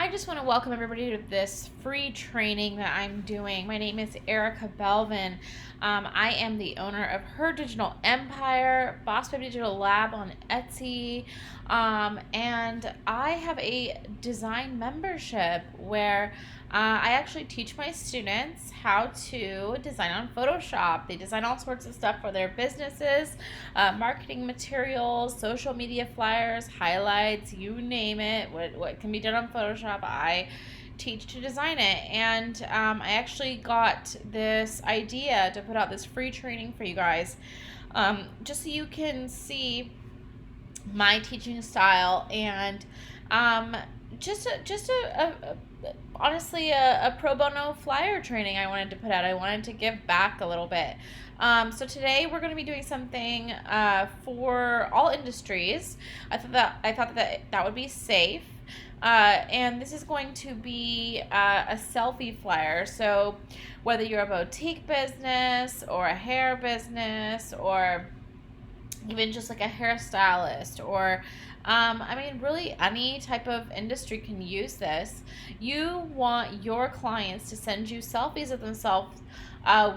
I just want to welcome everybody to this free training that I'm doing. My name is Erika Belvin. I am the owner of Her Digital Empire, Boss Baby Digital Lab on Etsy, and I have a design membership where I actually teach my students how to design on Photoshop. They design all sorts of stuff for their businesses, marketing materials, social media flyers, highlights, you name it. What can be done on Photoshop, I teach to design it. And I actually got this idea to put out this free training for you guys, just so you can see my teaching style and honestly a pro bono flyer training I wanted to put out. I wanted to give back a little bit. So today we're going to be doing something for all industries. I thought that would be safe. And this is going to be a selfie flyer. So whether you're a boutique business or a hair business or even just like a hairstylist or really any type of industry can use this. You want your clients to send you selfies of themselves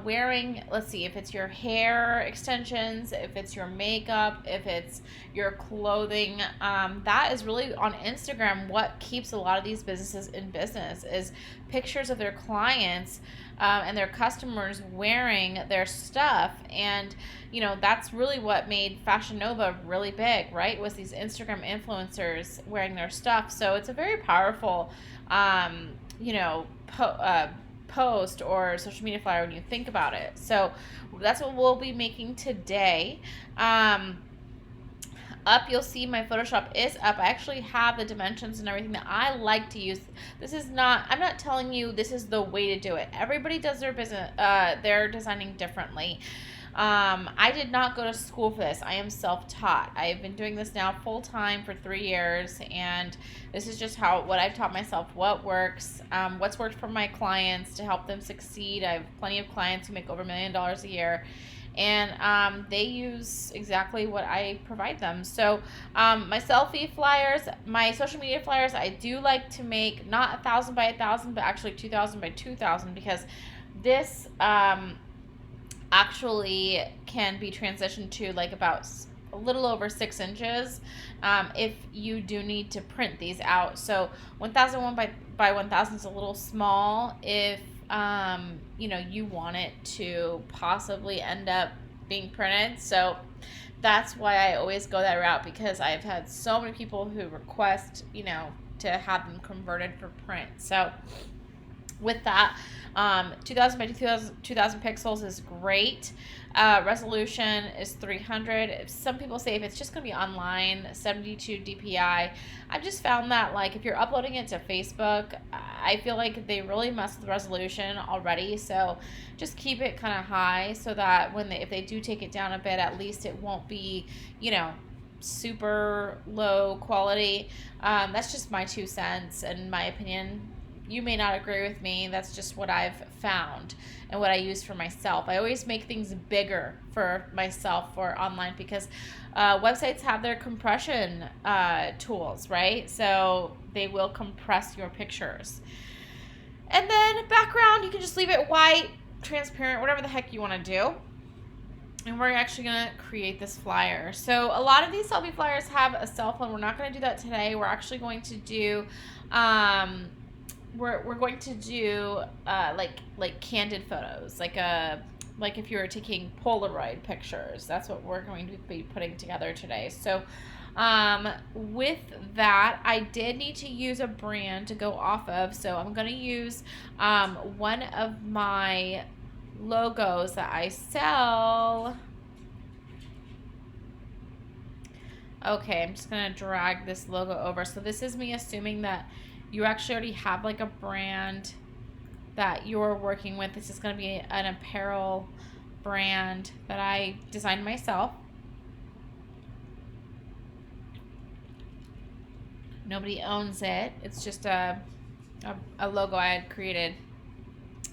wearing, let's see, if it's your hair extensions, if it's your makeup, if it's your clothing. That is really on Instagram what keeps a lot of these businesses in business is pictures of their clients and their customers wearing their stuff. And that's really what made Fashion Nova really big, right? Was these Instagram influencers wearing their stuff. So it's a very powerful post or social media flyer when you think about it. So that's what we'll be making today. Up, you'll see my Photoshop is up. I actually have the dimensions and everything that I like to use. I'm not telling you this is the way to do it. Everybody does their business, they're designing differently. I did not go to school for this. I am self-taught. I've been doing this now full-time for 3 years, and this is just what I've taught myself, what works, what's worked for my clients to help them succeed. I have plenty of clients who make over $1 million a year, and they use exactly what I provide them. So my selfie flyers, my social media flyers, I do like to make not 1,000 by 1,000, but actually 2,000 by 2,000, because this actually can be transitioned to like about a little over 6 inches if you do need to print these out. So 1,001 by 1,000 is a little small if you want it to possibly end up being printed. So that's why I always go that route, because I've had so many people who request to have them converted for print. So with that, 2,000 by 2,000 pixels is great. Resolution is 300. Some people say if it's just going to be online, 72 DPI. I've just found that if you're uploading it to Facebook, I feel like they really mess with the resolution already. So just keep it kind of high so that if they do take it down a bit, at least it won't be, super low quality. That's just my 2 cents and my opinion. You may not agree with me. That's just what I've found and what I use for myself. I always make things bigger for myself for online, because websites have their compression tools, right? So they will compress your pictures. And then background, you can just leave it white, transparent, whatever the heck you want to do. And we're actually going to create this flyer. So a lot of these selfie flyers have a cell phone. We're not going to do that today. We're actually going to do we're going to do like candid photos, like if you were taking Polaroid pictures. That's what we're going to be putting together today. So with that, I did need to use a brand to go off of. So I'm going to use one of my logos that I sell. Okay, I'm just going to drag this logo over. So this is me assuming that you actually already have like a brand that you're working with. This is going to be an apparel brand that I designed myself. Nobody owns it. It's just a logo I had created.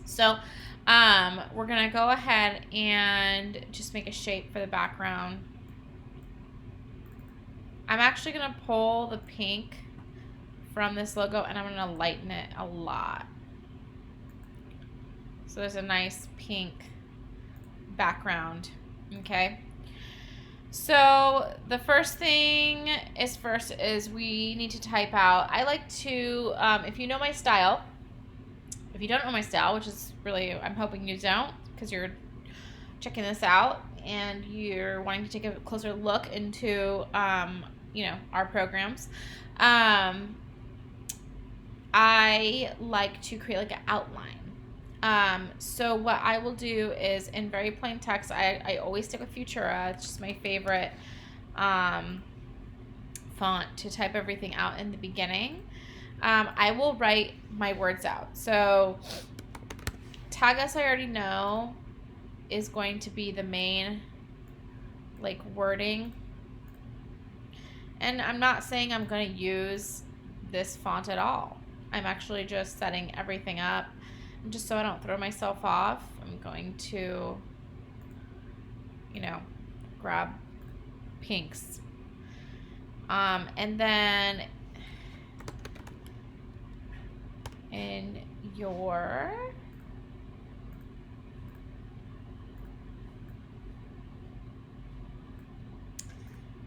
So we're going to go ahead and just make a shape for the background. I'm actually going to pull the pink from this logo, and I'm going to lighten it a lot. So there's a nice pink background, okay? So the first thing is we need to type out, I like to, if you know my style, if you don't know my style, which is really, I'm hoping you don't, because you're checking this out and you're wanting to take a closer look into, you know, our programs. I like to create like an outline. So what I will do is in very plain text, I always stick with Futura. It's just my favorite font to type everything out in the beginning. I will write my words out. So tag us, I already know, is going to be the main like wording. And I'm not saying I'm going to use this font at all. I'm actually just setting everything up. And just so I don't throw myself off, I'm going to, you know, grab pinks. And then in your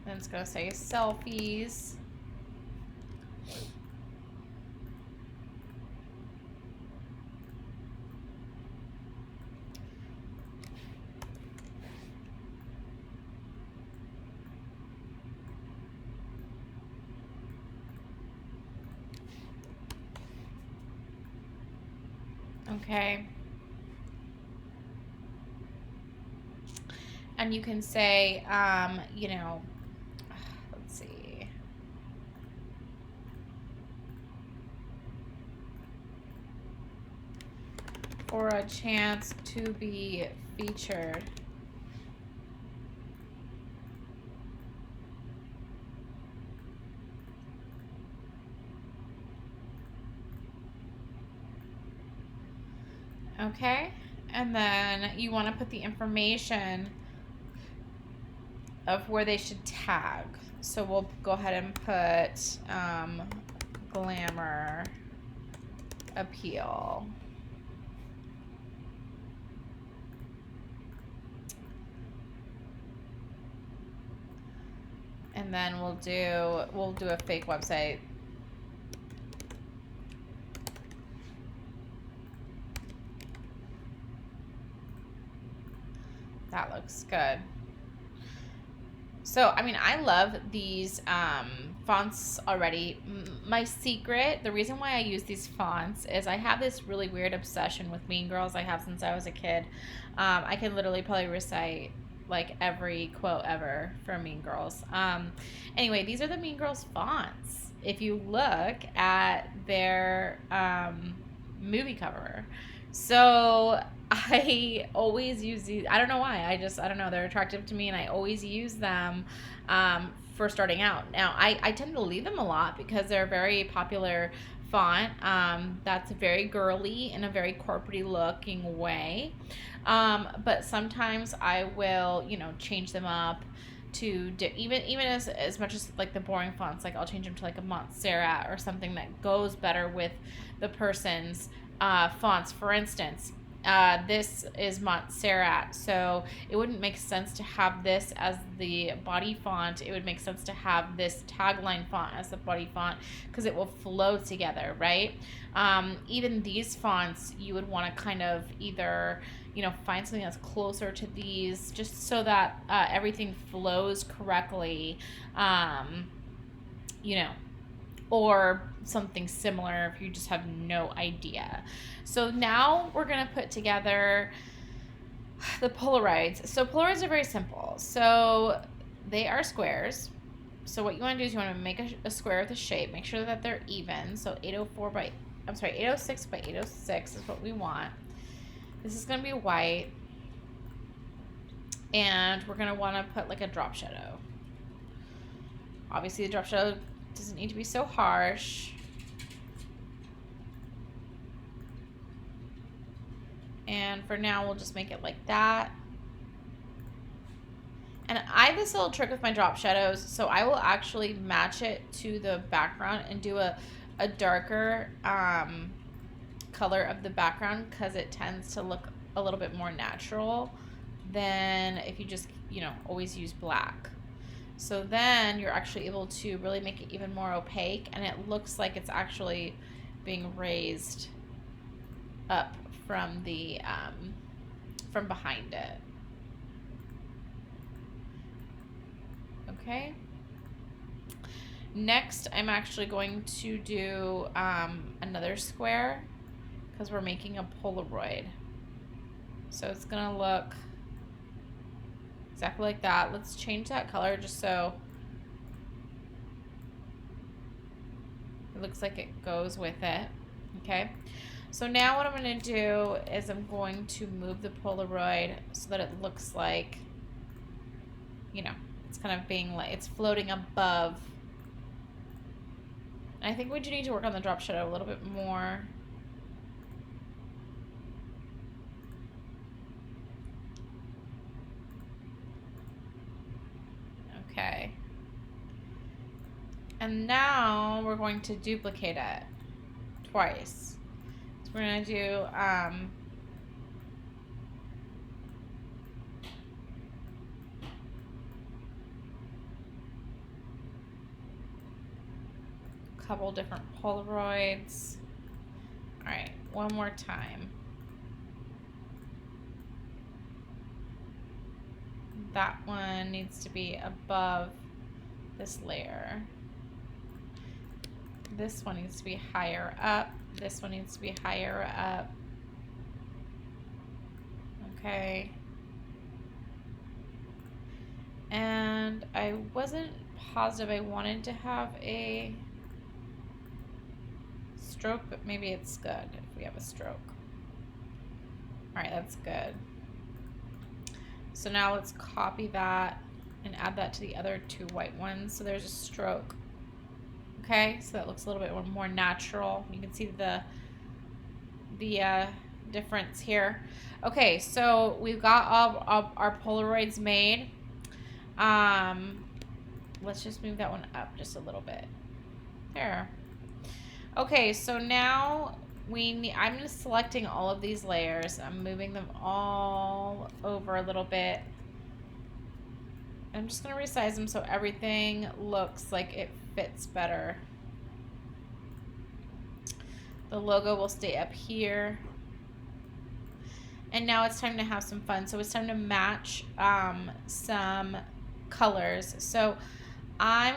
then it's going to say selfies. Okay. And you can say, you know, let's see. For a chance to be featured. Okay, and then you want to put the information of where they should tag. So we'll go ahead and put glamour appeal. And then we'll do a fake website. That looks good. So, I mean, I love these fonts already. My secret, the reason why I use these fonts is I have this really weird obsession with Mean Girls I have since I was a kid. I can literally probably recite like every quote ever from Mean Girls. Anyway, these are the Mean Girls fonts. If you look at their movie cover. So I always use these. I don't know why. I don't know. They're attractive to me, and I always use them for starting out. Now, I tend to leave them a lot because they're a very popular font that's very girly in a very corporate looking way. But sometimes I will, you know, change them up to even as much as like the boring fonts. Like I'll change them to like a Montserrat or something that goes better with the person's fonts. For instance, this is Montserrat, so it wouldn't make sense to have this as the body font. It would make sense to have this tagline font as the body font because it will flow together, right? Even these fonts, you would want to kind of either, you know, find something that's closer to these just so that everything flows correctly, you know, or something similar if you just have no idea. So now we're going to put together the Polaroids. So Polaroids are very simple. So they are squares. So what you want to do is you want to make a square with a shape. Make sure that they're even. So 806 by 806 is what we want. This is going to be white. And we're going to want to put like a drop shadow. Obviously the drop shadow doesn't need to be so harsh. And for now, we'll just make it like that. And I have this little trick with my drop shadows, so I will actually match it to the background and do a a darker color of the background because it tends to look a little bit more natural than if you just, you know, always use black. So then you're actually able to really make it even more opaque, and it looks like it's actually being raised up from the from behind it. Okay. Next, I'm actually going to do another square because we're making a Polaroid. So it's gonna look exactly like that. Let's change that color just so it looks like it goes with it. Okay. So now what I'm going to do is I'm going to move the Polaroid so that it looks like, you know, it's kind of being like, it's floating above. And I think we do need to work on the drop shadow a little bit more. Okay. And now we're going to duplicate it twice. So we're going to do a couple different Polaroids. All right, one more time. That one needs to be above this layer. This one needs to be higher up. This one needs to be higher up. Okay. And I wasn't positive I wanted to have a stroke, but maybe it's good if we have a stroke. All right, that's good. So now let's copy that and add that to the other two white ones. So there's a stroke. Okay, so that looks a little bit more natural. You can see the difference here. Okay, so we've got all our Polaroids made. Let's just move that one up just a little bit. There. Okay, so now I'm just selecting all of these layers. I'm moving them all over a little bit. I'm just going to resize them so everything looks like it fits better. The logo will stay up here. And now it's time to have some fun. So it's time to match some colors. So I'm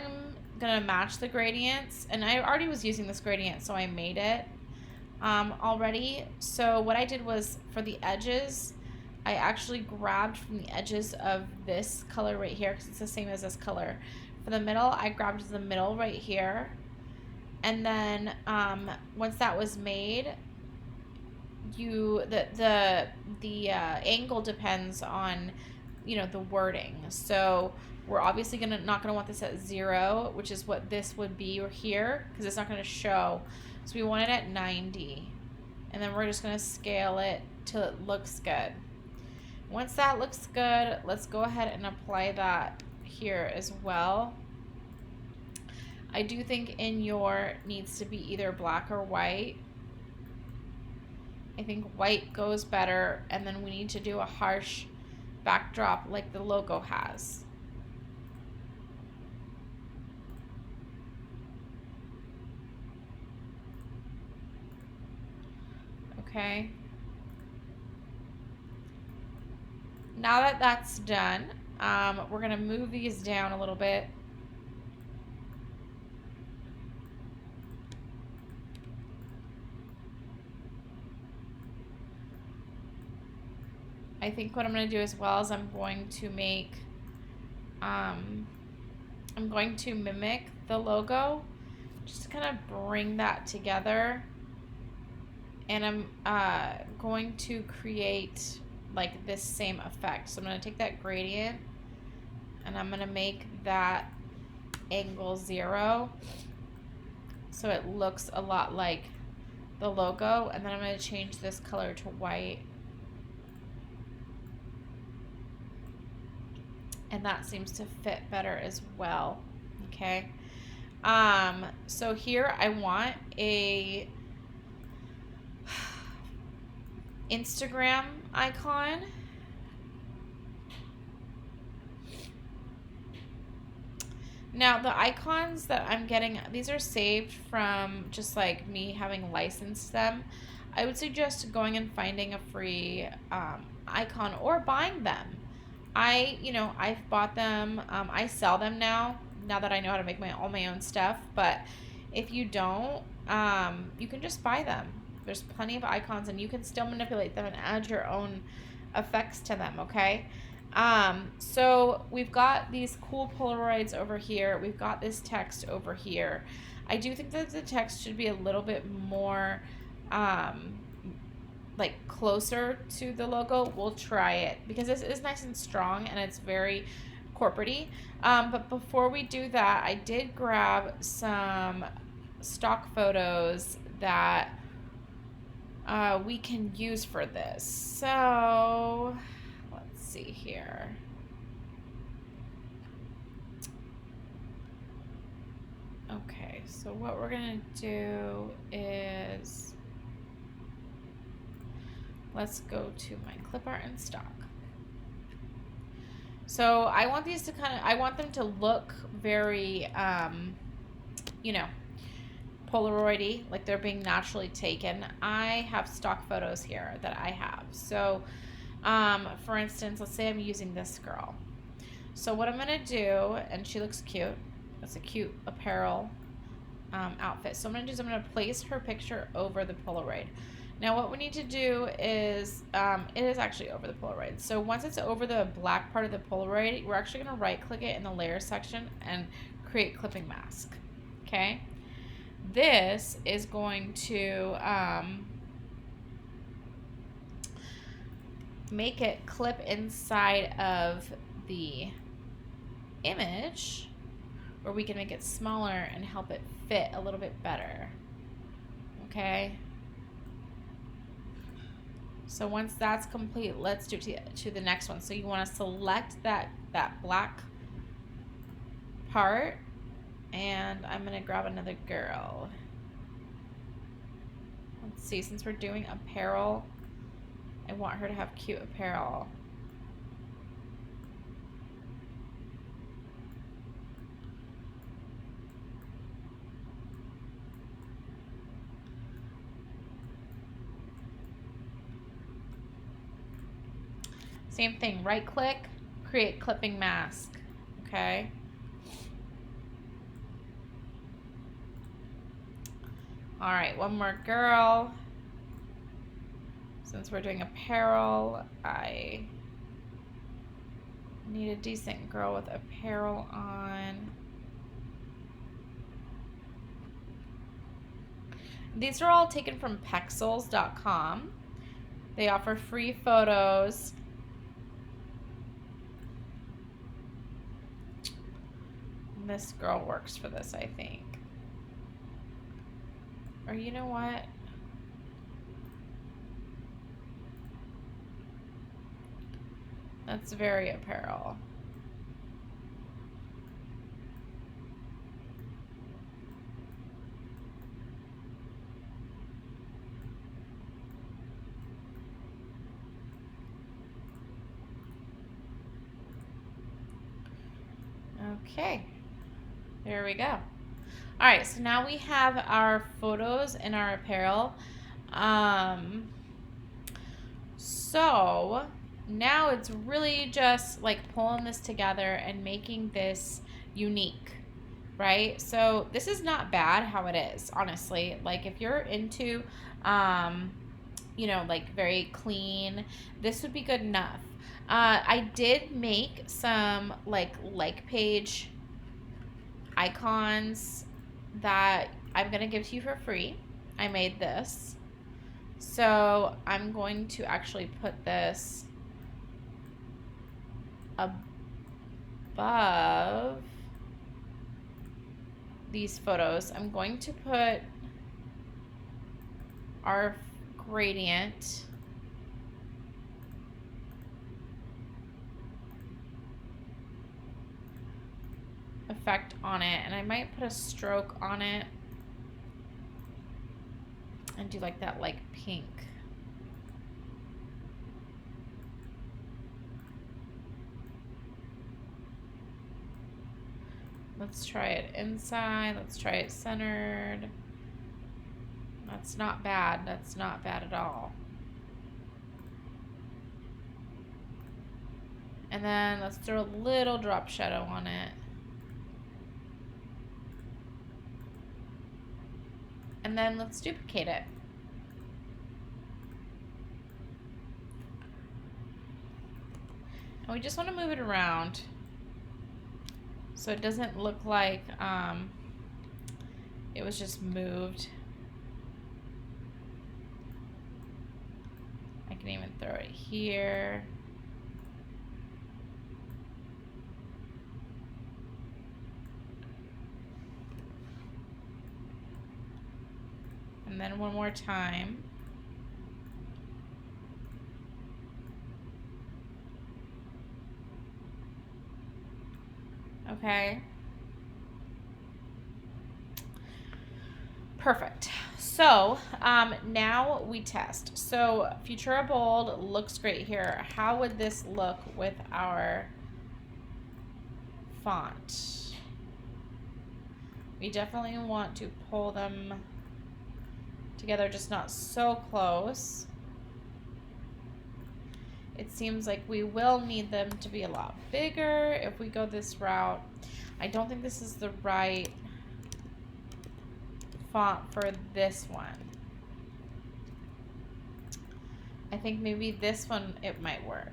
going to match the gradients. And I already was using this gradient, so I made it already. So what I did was for the edges, I actually grabbed from the edges of this color right here because it's the same as this color. For the middle, I grabbed the middle right here. And then once that was made, the angle depends on, you know, the wording. So we're obviously not gonna want this at 0, which is what this would be here, because it's not gonna show. So we want it at 90, and then we're just gonna scale it till it looks good. Once that looks good, let's go ahead and apply that here as well. I do think in your needs to be either black or white. I think white goes better, and then we need to do a harsh backdrop like the logo has. Okay. Now that that's done, we're going to move these down a little bit. I think what I'm going to do as well is I'm going to mimic the logo, just to kind of bring that together. And I'm going to create like this same effect. So I'm going to take that gradient and I'm going to make that angle 0 so it looks a lot like the logo, and then I'm going to change this color to white, and that seems to fit better as well. Okay, So here I want a Instagram icon. Now the icons that I'm getting, these are saved from just like me having licensed them. I would suggest going and finding a free icon or buying them. I've bought them. I sell them now that I know how to make all my own stuff. But if you don't, you can just buy them. There's plenty of icons, and you can still manipulate them and add your own effects to them, okay? So we've got these cool Polaroids over here. We've got this text over here. I do think that the text should be a little bit more like closer to the logo. We'll try it because this is nice and strong and it's very corporate-y. But before we do that, I did grab some stock photos that we can use for this. So let's see here. Okay, so what we're gonna do is let's go to my clip art and stock. So I want these to I want them to look very, Polaroid-y, like they're being naturally taken. I have stock photos here that I have. So, for instance, let's say I'm using this girl. So what I'm gonna do, and she looks cute. That's a cute apparel outfit. So I'm gonna place her picture over the Polaroid. Now what we need to do is, it is actually over the Polaroid. So once it's over the black part of the Polaroid, we're actually gonna right click it in the layer section and create clipping mask, okay? This is going to make it clip inside of the image, or we can make it smaller and help it fit a little bit better, okay? So once that's complete, let's do to the next one. So you want to select that black part, and I'm going to grab another girl. Let's see, since we're doing apparel, I want her to have cute apparel. Same thing, right click, create clipping mask, okay? All right, one more girl. Since we're doing apparel, I need a decent girl with apparel on. These are all taken from pexels.com. They offer free photos. This girl works for this, I think. Or you know what? That's very apparel. Okay. There we go. All right, so now we have our photos and our apparel. So now it's really just like pulling this together and making this unique, right? So this is not bad how it is, honestly. Like if you're into, like very clean, this would be good enough. I did make some like page icons that I'm going to give to you for free. I made this. So I'm going to actually put this above these photos. I'm going to put our gradient effect on it, and I might put a stroke on it and do like that like pink. Let's try it inside. Let's try it centered. That's not bad. That's not bad at all. And then let's throw a little drop shadow on it. And then let's duplicate it. And we just want to move it around so it doesn't look like it was just moved. I can even throw it here. And then one more time. Okay. Perfect. So now we test. So Futura Bold looks great here. How would this look with our font? We definitely want to pull them together, just not so close. It seems like we will need them to be a lot bigger if we go this route. I don't think this is the right font for this one. I think maybe this one, it might work.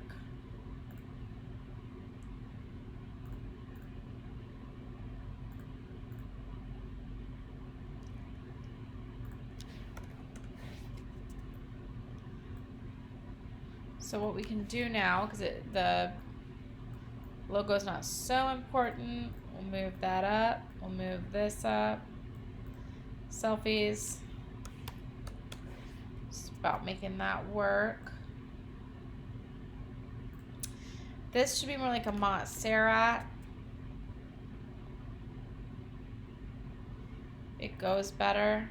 So what we can do now, because the logo is not so important, we'll move that up. We'll move this up. Selfies. It's about making that work. This should be more like a Montserrat. It goes better.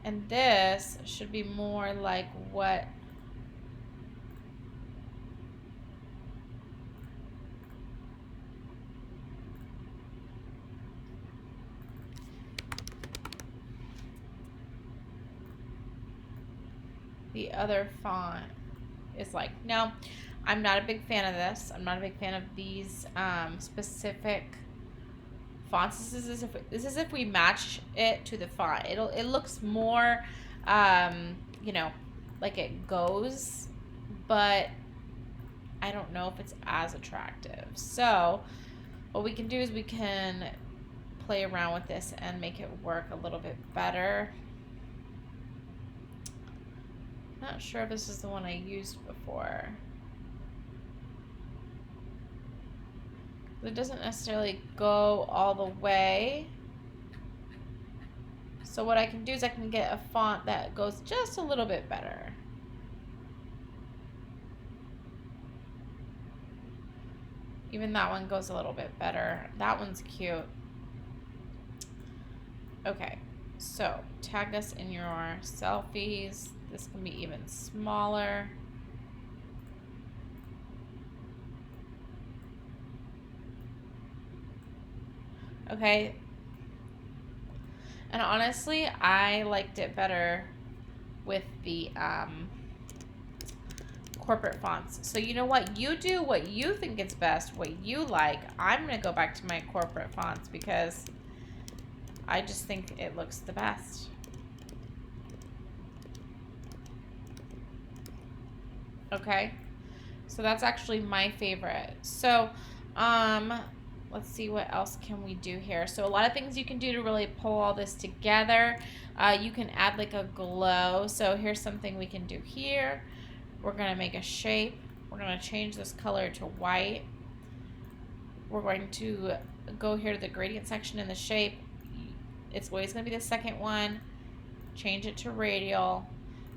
And this should be more like what the other font is like. Now, I'm not a big fan of this. I'm not a big fan of these specific fonts. This is if we match it to the font. It looks more, you know, like it goes, but I don't know if it's as attractive. So what we can do is we can play around with this and make it work a little bit better. Not sure if this is the one I used before. It doesn't necessarily go all the way. So what I can do is I can get a font that goes just a little bit better. Even that one goes a little bit better. That one's cute. Okay, so tag us in your selfies. This can be even smaller. Okay. And honestly, I liked it better with the corporate fonts. So you know what? You do what you think is best, what you like. I'm going to go back to my corporate fonts because I just think it looks the best. Okay. So that's actually my favorite. So, let's see what else can we do here. So a lot of things you can do to really pull all this together. You can add like a glow. So here's something we can do here. We're going to make a shape. We're going to change this color to white. We're going to go here to the gradient section in the shape. It's always going to be the second one. Change it to radial.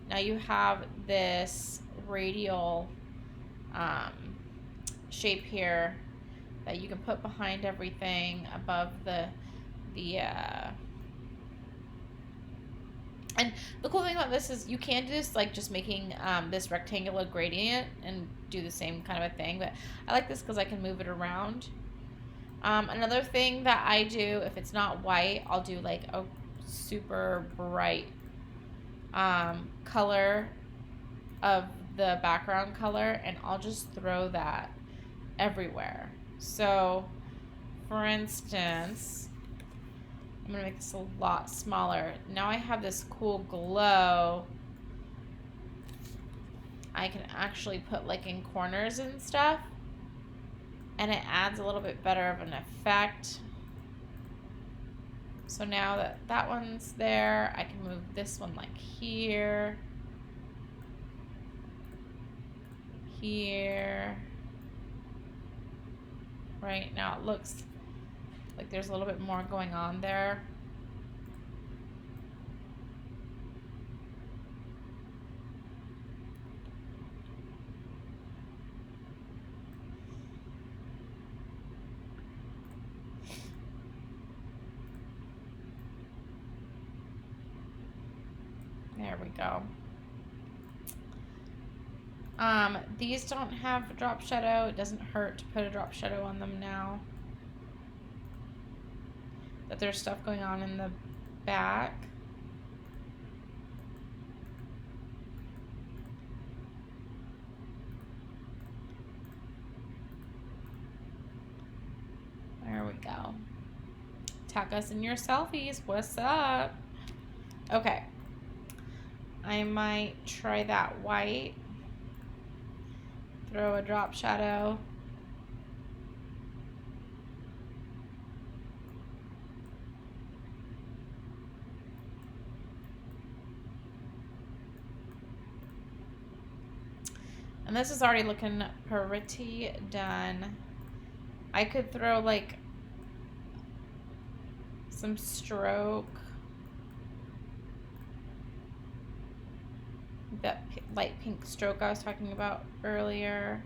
Now you have this radial shape here that you can put behind everything above the and the cool thing about this is you can do this like just making this rectangular gradient and do the same kind of a thing, but I like this because I can move it around. Another thing that I do, if it's not white, I'll do like a super bright color of the background color, and I'll just throw that everywhere. So for instance, I'm gonna make this a lot smaller. Now I have this cool glow. I can actually put like in corners and stuff, and it adds a little bit better of an effect. So now that that one's there, I can move this one like here, here. Right now it looks like there's a little bit more going on there. There we go. These don't have drop shadow. It doesn't hurt to put a drop shadow on them now that there's stuff going on in the back. There we go. Tag us in your selfies. What's up? Okay. I might try that white. Throw a drop shadow. And this is already looking pretty done. I could throw like some stroke. That light pink stroke I was talking about earlier.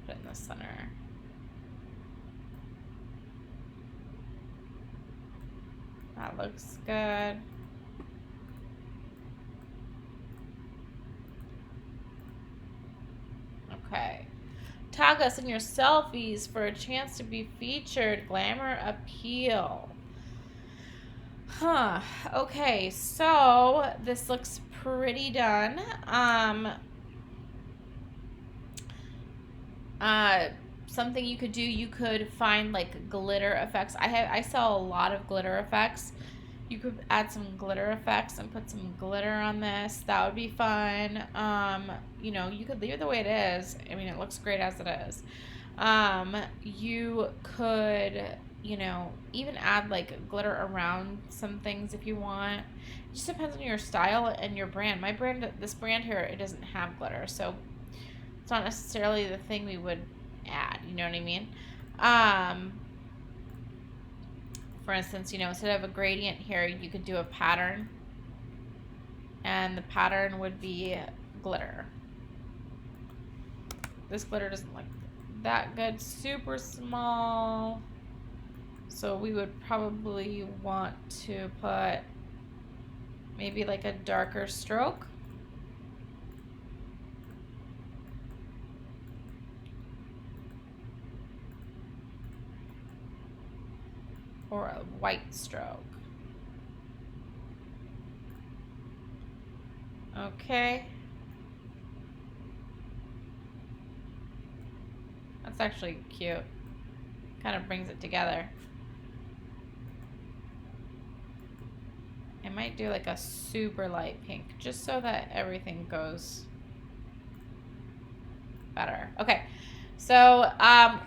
Put it in the center. That looks good. Okay. Tag us in your selfies for a chance to be featured. Glamour appeal. Huh. Okay, so this looks pretty done. Something you could do, you could find like glitter effects. I sell a lot of glitter effects. You could add some glitter effects and put some glitter on this. That would be fun. You know, you could leave it the way it is. I mean, it looks great as it is. You could, you know, even add like glitter around some things if you want. It just depends on your style and your brand. My brand, this brand here, it doesn't have glitter, so it's not necessarily the thing we would add. You know what I mean? For instance, you know, instead of a gradient here, you could do a pattern, and the pattern would be glitter. This glitter doesn't look that good. Super small. So we would probably want to put maybe like a darker stroke. Or a white stroke. Okay. That's actually cute. Kind of brings it together. I might do like a super light pink just so that everything goes better. Okay. So,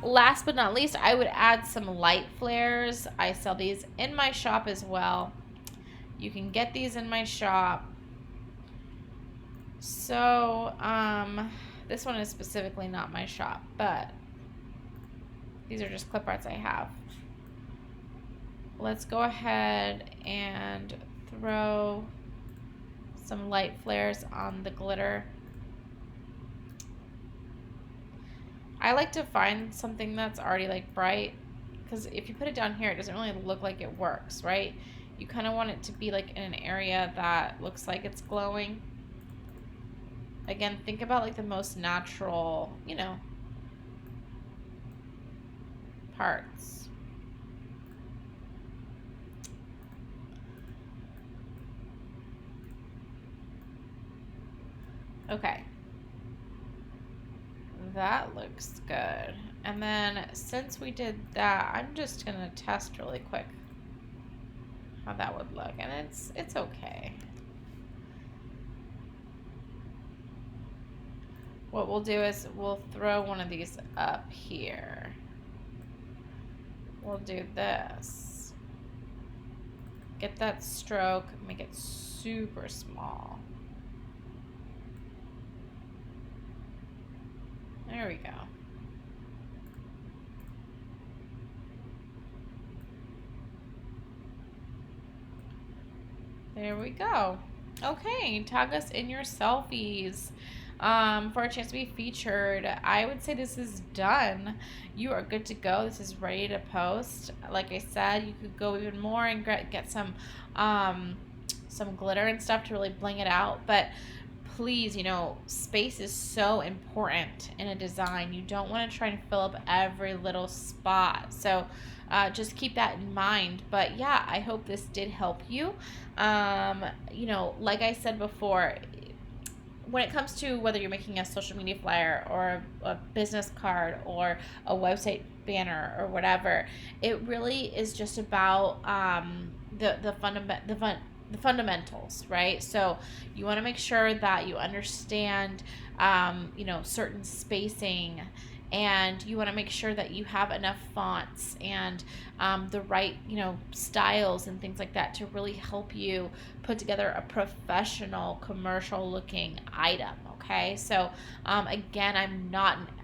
last but not least, I would add some light flares. I sell these in my shop as well. You can get these in my shop. So, this one is specifically not my shop, but these are just clip arts I have. Let's go ahead and throw some light flares on the glitter. I like to find something that's already like bright, because if you put it down here, it doesn't really look like it works, right? You kind of want it to be like in an area that looks like it's glowing. Again, think about like the most natural, parts. Okay. That looks good. And then since we did that, I'm just going to test really quick how that would look. And it's okay. What we'll do is we'll throw one of these up here. We'll do this. Get that stroke, make it super small. There we go. There we go. Okay, tag us in your selfies for a chance to be featured. I would say this is done. You are good to go. This is ready to post. Like I said, you could go even more and get some glitter and stuff to really bling it out. But please, space is so important in a design. You don't want to try and fill up every little spot. So just keep that in mind. But yeah, I hope this did help you. Like I said before, when it comes to whether you're making a social media flyer or a business card or a website banner or whatever, it really is just about the fundamentals, right? So you want to make sure that you understand, certain spacing, and you want to make sure that you have enough fonts and the right, styles and things like that to really help you put together a professional, commercial looking item. Okay, so again,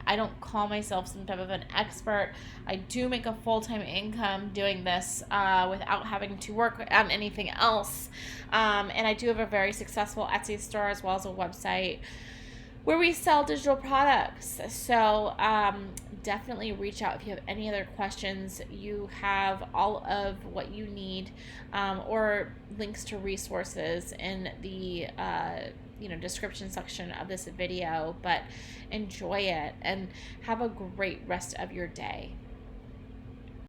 I don't call myself some type of an expert. I do make a full-time income doing this without having to work on anything else. And I do have a very successful Etsy store as well as a website where we sell digital products. So definitely reach out if you have any other questions. You have all of what you need, or links to resources in the description section of this video. But enjoy it and have a great rest of your day.